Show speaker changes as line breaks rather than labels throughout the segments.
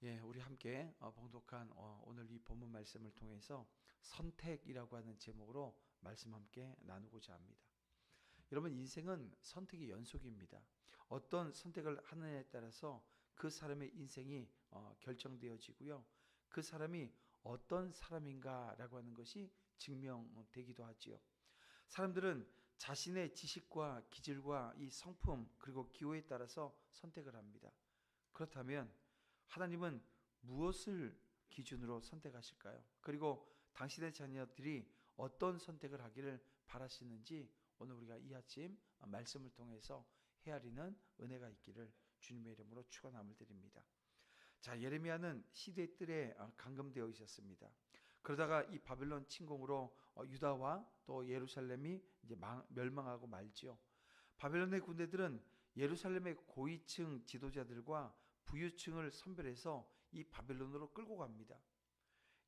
예, 우리 함께 봉독한 오늘 이 본문 말씀을 통해서 선택이라고 하는 제목으로 말씀 함께 나누고자 합니다. 여러분, 인생은 선택의 연속입니다. 어떤 선택을 하느냐에 따라서 그 사람의 인생이 결정되어지고요. 그 사람이 어떤 사람인가라고 하는 것이 증명되기도 하지요. 사람들은 자신의 지식과 기질과 이 성품 그리고 기호에 따라서 선택을 합니다. 그렇다면 하나님은 무엇을 기준으로 선택하실까요? 그리고 당신의 자녀들이 어떤 선택을 하기를 바라시는지 오늘 우리가 이 아침 말씀을 통해서 헤아리는 은혜가 있기를 주님의 이름으로 축원함을 드립니다. 자, 예레미야는 시대의 뜰에 감금되어 있었습니다. 그러다가 이 바벨론 침공으로 유다와 또 예루살렘이 이제 멸망하고 말지요. 바벨론의 군대들은 예루살렘의 고위층 지도자들과 부유층을 선별해서 이 바벨론으로 끌고 갑니다.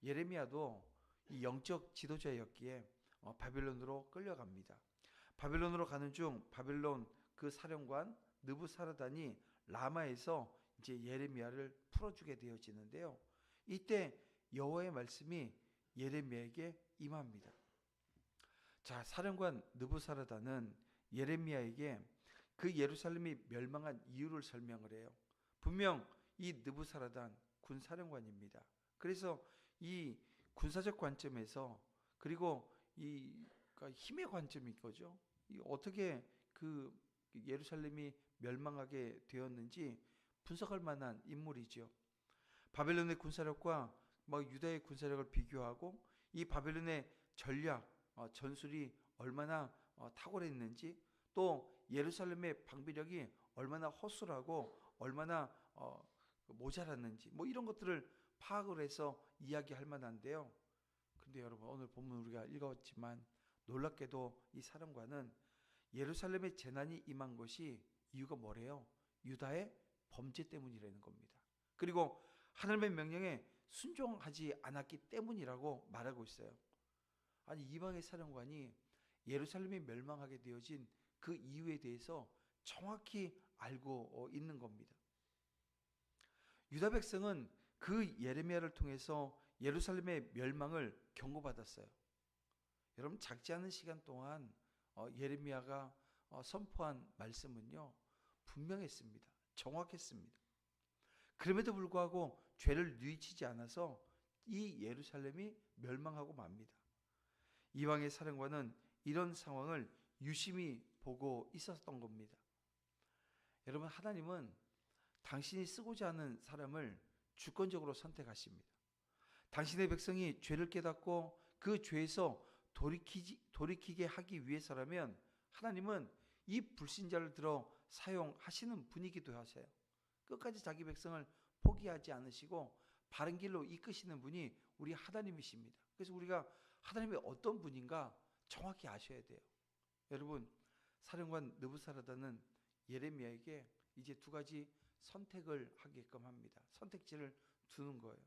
예레미야도 이 영적 지도자였기에 바벨론으로 끌려갑니다. 바벨론으로 가는 중 바벨론 그 사령관 느부사라단이 라마에서 이제 예레미야를 풀어주게 되어지는데요. 이때 여호와의 말씀이 예레미야에게 임합니다. 자, 사령관 느부사라단은 예레미야에게 그 예루살렘이 멸망한 이유를 설명을 해요. 분명 이 느부사라단 군사령관입니다. 그래서 이 군사적 관점에서 그리고 이 힘의 관점이 거죠. 어떻게 그 예루살렘이 멸망하게 되었는지 분석할 만한 인물이죠. 바벨론의 군사력과 유다의 군사력을 비교하고 이 바벨론의 전략, 전술이 얼마나 탁월했는지 또 예루살렘의 방비력이 얼마나 허술하고 얼마나 모자랐는지 이런 것들을 파악을 해서 이야기할 만한데요. 근데 여러분, 오늘 본문 우리가 읽었지만 놀랍게도 이 사령관은 예루살렘의 재난이 임한 것이 이유가 뭐래요? 유다의 범죄 때문이라는 겁니다. 그리고 하나님의 명령에 순종하지 않았기 때문이라고 말하고 있어요. 아니, 이방의 사령관이 예루살렘이 멸망하게 되어진 그 이유에 대해서 정확히 알고 있는 겁니다. 유다 백성은 그 예레미야를 통해서 예루살렘의 멸망을 경고받았어요. 여러분, 작지 않은 시간 동안 예레미야가 선포한 말씀은요, 분명했습니다. 정확했습니다. 그럼에도 불구하고 죄를 뉘우치지 않아서 이 예루살렘이 멸망하고 맙니다. 이방의 사령관은 이런 상황을 유심히 보고 있었던 겁니다. 여러분, 하나님은 당신이 쓰고자 하는 사람을 주권적으로 선택하십니다. 당신의 백성이 죄를 깨닫고 그 죄에서 돌이키게 하기 위해서라면 하나님은 이 불신자를 들어 사용하시는 분이기도 하세요. 끝까지 자기 백성을 포기하지 않으시고 바른 길로 이끄시는 분이 우리 하나님이십니다. 그래서 우리가 하나님이 어떤 분인가 정확히 아셔야 돼요. 여러분, 사령관 느부사라단은 예레미야에게 이제 두 가지 선택을 하게끔 합니다. 선택지를 두는 거예요.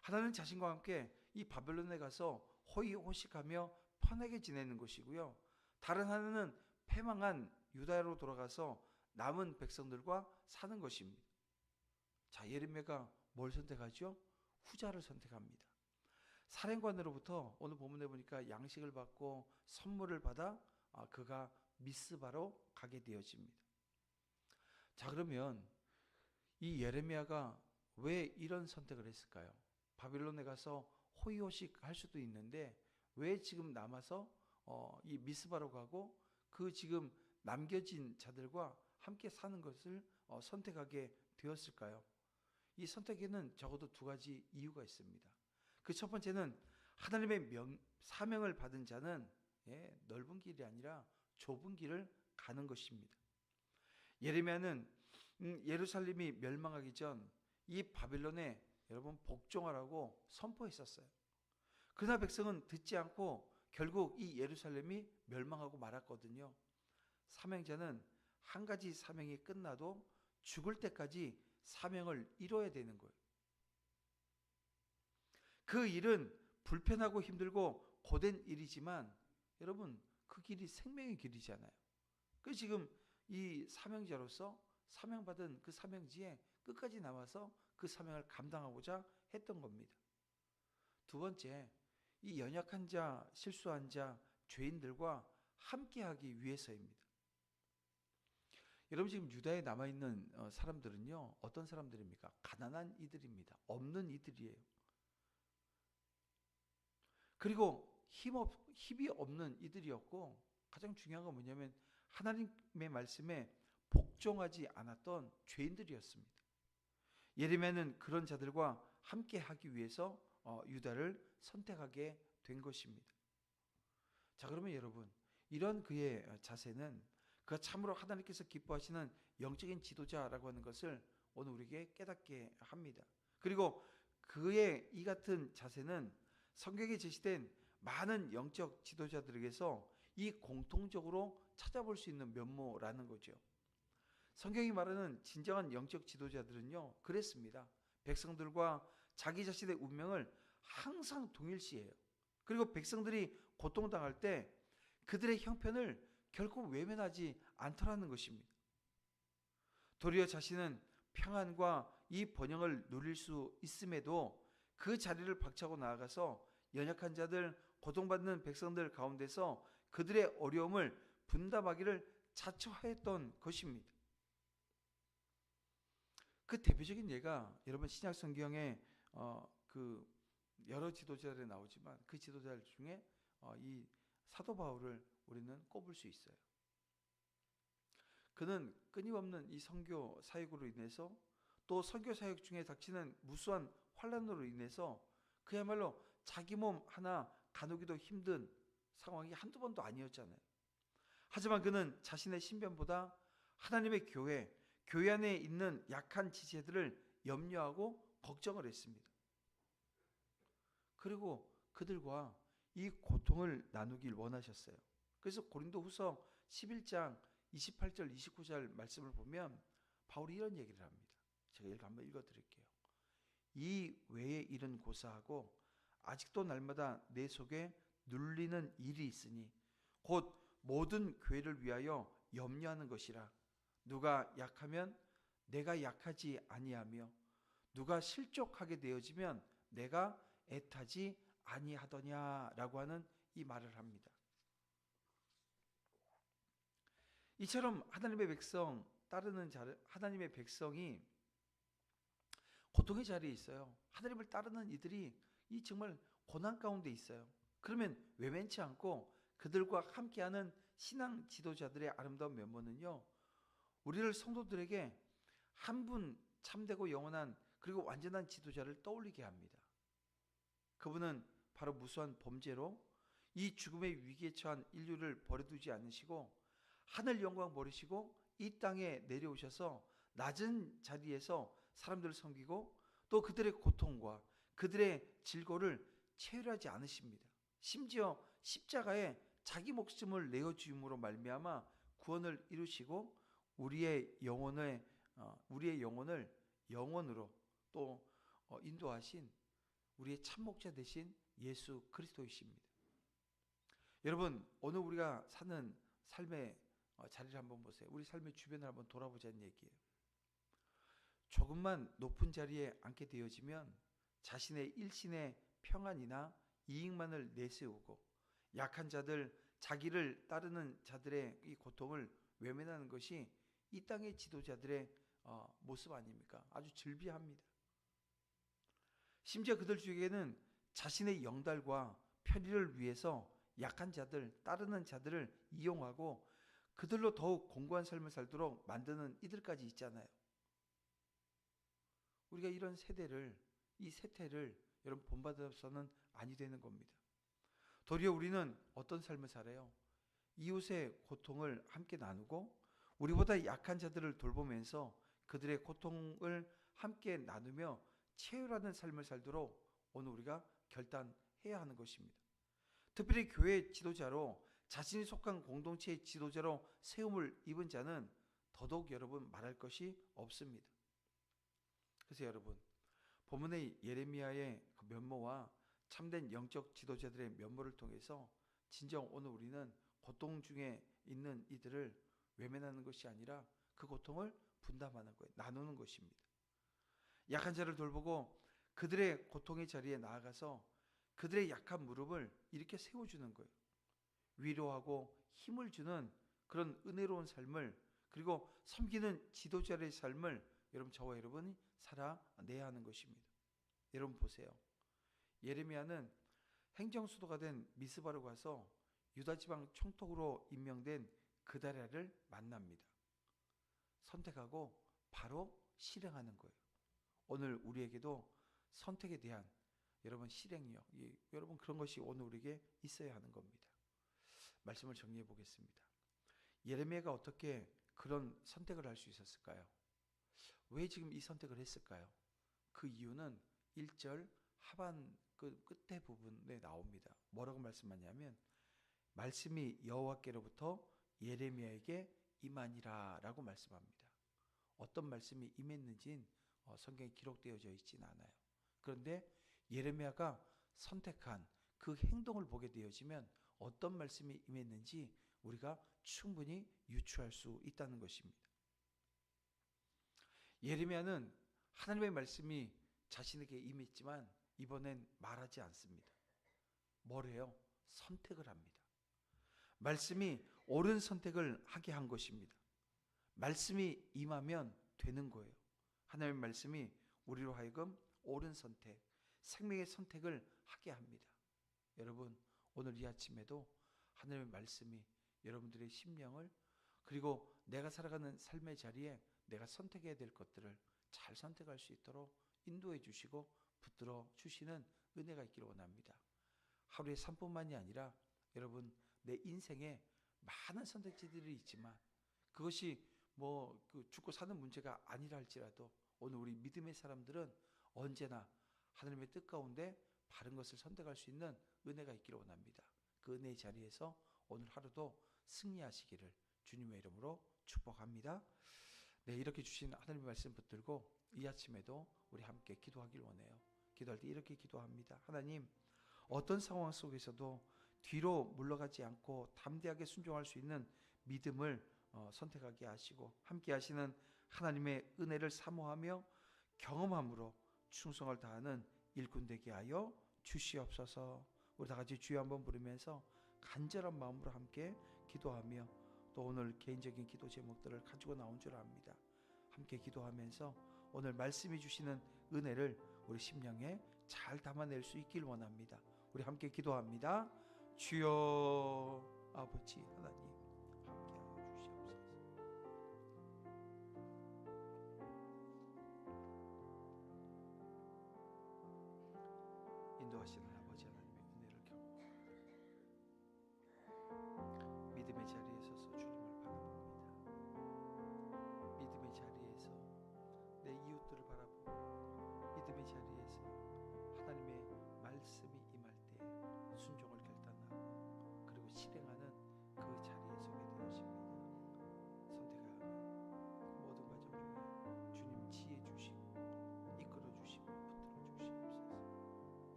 하나는 자신과 함께 이 바벨론에 가서 호의호식하며 편하게 지내는 것이고요. 다른 하나는 패망한 유다로 돌아가서 남은 백성들과 사는 것입니다. 자, 예레미야가 뭘 선택하죠? 후자를 선택합니다. 사령관으로부터 오늘 본문에 보니까 양식을 받고 선물을 받아 그가 미스바로 가게 되어집니다. 자, 그러면 이 예레미야가 왜 이런 선택을 했을까요? 바빌론에 가서 호의호식 할 수도 있는데 왜 지금 남아서 이 미스바로 가고 그 지금 남겨진 자들과 함께 사는 것을 선택하게 되었을까요? 이 선택에는 적어도 두 가지 이유가 있습니다. 그 첫 번째는 하나님의 사명을 받은 자는 넓은 길이 아니라 좁은 길을 가는 것입니다. 예레미야는 예루살렘이 멸망하기 전 이 바빌론에 여러분 복종하라고 선포했었어요. 그러나 백성은 듣지 않고 결국 이 예루살렘이 멸망하고 말았거든요. 사명자는 한 가지 사명이 끝나도 죽을 때까지 사명을 이뤄야 되는 거예요. 그 일은 불편하고 힘들고 고된 일이지만 여러분, 그 길이 생명의 길이잖아요. 그 지금 이 사명자로서 사명받은 그 사명지에 끝까지 나와서 그 사명을 감당하고자 했던 겁니다. 두 번째, 이 연약한 자, 실수한 자, 죄인들과 함께하기 위해서입니다. 여러분 지금 유다에 남아있는 사람들은요, 어떤 사람들입니까? 가난한 이들입니다. 없는 이들이에요. 그리고 힘이 없는 이들이었고, 가장 중요한 건 뭐냐면 하나님의 말씀에 복종하지 않았던 죄인들이었습니다. 예레미야는 그런 자들과 함께 하기 위해서 유다를 선택하게 된 것입니다. 자, 그러면 여러분, 이런 그의 자세는 그가 참으로 하나님께서 기뻐하시는 영적인 지도자라고 하는 것을 오늘 우리에게 깨닫게 합니다. 그리고 그의 이 같은 자세는 성경에 제시된 많은 영적 지도자들에게서 이 공통적으로 찾아볼 수 있는 면모라는 거죠. 성경이 말하는 진정한 영적 지도자들은요, 그랬습니다. 백성들과 자기 자신의 운명을 항상 동일시해요. 그리고 백성들이 고통당할 때 그들의 형편을 결코 외면하지 않더라는 것입니다. 도리어 자신은 평안과 이 번영을 누릴 수 있음에도 그 자리를 박차고 나아가서 연약한 자들, 고통받는 백성들 가운데서 그들의 어려움을 분담하기를 자처하였던 것입니다. 그 대표적인 예가 여러분 신약 성경에 그 여러 지도자들이 나오지만 그 지도자들 중에 이 사도 바울을 우리는 꼽을 수 있어요. 그는 끊임없는 이 선교 사역으로 인해서 또 선교 사역 중에 닥치는 무수한 환난으로 인해서 그야말로 자기 몸 하나 가누기도 힘든 상황이 한두 번도 아니었잖아요. 하지만 그는 자신의 신변보다 하나님의 교회 안에 있는 약한 지체들을 염려하고 걱정을 했습니다. 그리고 그들과 이 고통을 나누길 원하셨어요. 그래서 고린도후서 11장 28절 29절 말씀을 보면 바울이 이런 얘기를 합니다. 제가 한번 읽어드릴게요. 이 외의 일은 고사하고 아직도 날마다 내 속에 눌리는 일이 있으니 곧 모든 교회를 위하여 염려하는 것이라. 누가 약하면 내가 약하지 아니하며 누가 실족하게 되어지면 내가 애타지 아니하더냐라고 하는 이 말을 합니다. 이처럼 하나님의 백성이 고통의 자리에 있어요. 하나님을 따르는 이들이 이 정말 고난 가운데 있어요. 그러면 외면치 않고 그들과 함께하는 신앙 지도자들의 아름다운 면모는요, 우리를 성도들에게 한 분 참되고 영원한 그리고 완전한 지도자를 떠올리게 합니다. 그분은 바로 무수한 범죄로 이 죽음의 위기에 처한 인류를 버려두지 않으시고 하늘 영광 버리시고 이 땅에 내려오셔서 낮은 자리에서 사람들을 섬기고 또 그들의 고통과 그들의 질고를 체휼하지 않으십니다. 심지어 십자가에 자기 목숨을 내어주임으로 말미암아 구원을 이루시고 우리의 영혼을 영원으로 또 인도하신 우리의 참목자 되신 예수 그리스도이십니다. 여러분, 오늘 우리가 사는 삶의 자리를 한번 보세요. 우리 삶의 주변을 한번 돌아보자는 얘기예요. 조금만 높은 자리에 앉게 되어지면 자신의 일신의 평안이나 이익만을 내세우고 약한 자들, 자기를 따르는 자들의 이 고통을 외면하는 것이 이 땅의 지도자들의 모습 아닙니까? 아주 즐비합니다. 심지어 그들 중에는 자신의 영달과 편의를 위해서 약한 자들, 따르는 자들을 이용하고 그들로 더욱 공고한 삶을 살도록 만드는 이들까지 있잖아요. 우리가 이런 이 세태를 여러분 본받아서는 아니 되는 겁니다. 도리어 우리는 어떤 삶을 살아요? 이웃의 고통을 함께 나누고 우리보다 약한 자들을 돌보면서 그들의 고통을 함께 나누며 체휼하는 삶을 살도록 오늘 우리가 결단해야 하는 것입니다. 특별히 교회 지도자로 자신이 속한 공동체의 지도자로 세움을 입은 자는 더더욱 여러분 말할 것이 없습니다. 그래서 여러분, 본문의 예레미야의 그 면모와 참된 영적 지도자들의 면모를 통해서 진정 오늘 우리는 고통 중에 있는 이들을 외면하는 것이 아니라 그 고통을 분담하는 거예요. 나누는 것입니다. 약한 자를 돌보고 그들의 고통의 자리에 나아가서 그들의 약한 무릎을 이렇게 세워주는 거예요. 위로하고 힘을 주는 그런 은혜로운 삶을, 그리고 섬기는 지도자의 삶을 여러분, 저와 여러분이 살아내야 하는 것입니다. 여러분 보세요. 예레미야는 행정수도가 된 미스바로 가서 유다 지방 총독으로 임명된 그다랴를 만납니다. 선택하고 바로 실행하는 거예요. 오늘 우리에게도 선택에 대한 여러분 실행력, 여러분 그런 것이 오늘 우리에게 있어야 하는 겁니다. 말씀을 정리해 보겠습니다. 예레미야가 어떻게 그런 선택을 할 수 있었을까요? 왜 지금 이 선택을 했을까요? 그 이유는 1절 하반 그 끝에 부분에 나옵니다. 뭐라고 말씀하냐면 말씀이 여호와께로부터 예레미야에게 임하니라라고 말씀합니다. 어떤 말씀이 임했는지는 성경에 기록되어져 있지는 않아요. 그런데 예레미야가 선택한 그 행동을 보게 되어지면 어떤 말씀이 임했는지 우리가 충분히 유추할 수 있다는 것입니다. 예레미야는 하나님의 말씀이 자신에게 임했지만 이번엔 말하지 않습니다. 뭐래요? 선택을 합니다. 말씀이 옳은 선택을 하게 한 것입니다. 말씀이 임하면 되는 거예요. 하나님의 말씀이 우리로 하여금 옳은 선택, 생명의 선택을 하게 합니다. 여러분, 오늘 이 아침에도 하나님의 말씀이 여러분들의 심령을, 그리고 내가 살아가는 삶의 자리에 내가 선택해야 될 것들을 잘 선택할 수 있도록 인도해 주시고 붙들어 주시는 은혜가 있기를 원합니다. 하루에 3분만이 아니라 여러분, 내 인생에 많은 선택지들이 있지만 그것이 죽고 사는 문제가 아니라 할지라도 오늘 우리 믿음의 사람들은 언제나 하나님의 뜻 가운데 바른 것을 선택할 수 있는 은혜가 있기를 원합니다. 그 은혜의 자리에서 오늘 하루도 승리하시기를 주님의 이름으로 축복합니다. 네, 이렇게 주신 하나님의 말씀 붙들고 이 아침에도 우리 함께 기도하길 원해요. 기도할 때 이렇게 기도합니다. 하나님, 어떤 상황 속에서도 뒤로 물러가지 않고 담대하게 순종할 수 있는 믿음을 선택하게 하시고 함께 하시는 하나님의 은혜를 사모하며 경험함으로 충성을 다하는 일꾼 되게 하여 주시옵소서. 우리 다 같이 주여 한번 부르면서 간절한 마음으로 함께 기도하며 또 오늘 개인적인 기도 제목들을 가지고 나온 줄 압니다. 함께 기도하면서 오늘 말씀해 주시는 은혜를 우리 심령에 잘 담아낼 수 있길 원합니다. 우리 함께 기도합니다. 주여 아버지 하나님 함께하여 주시옵소서. 인도하시는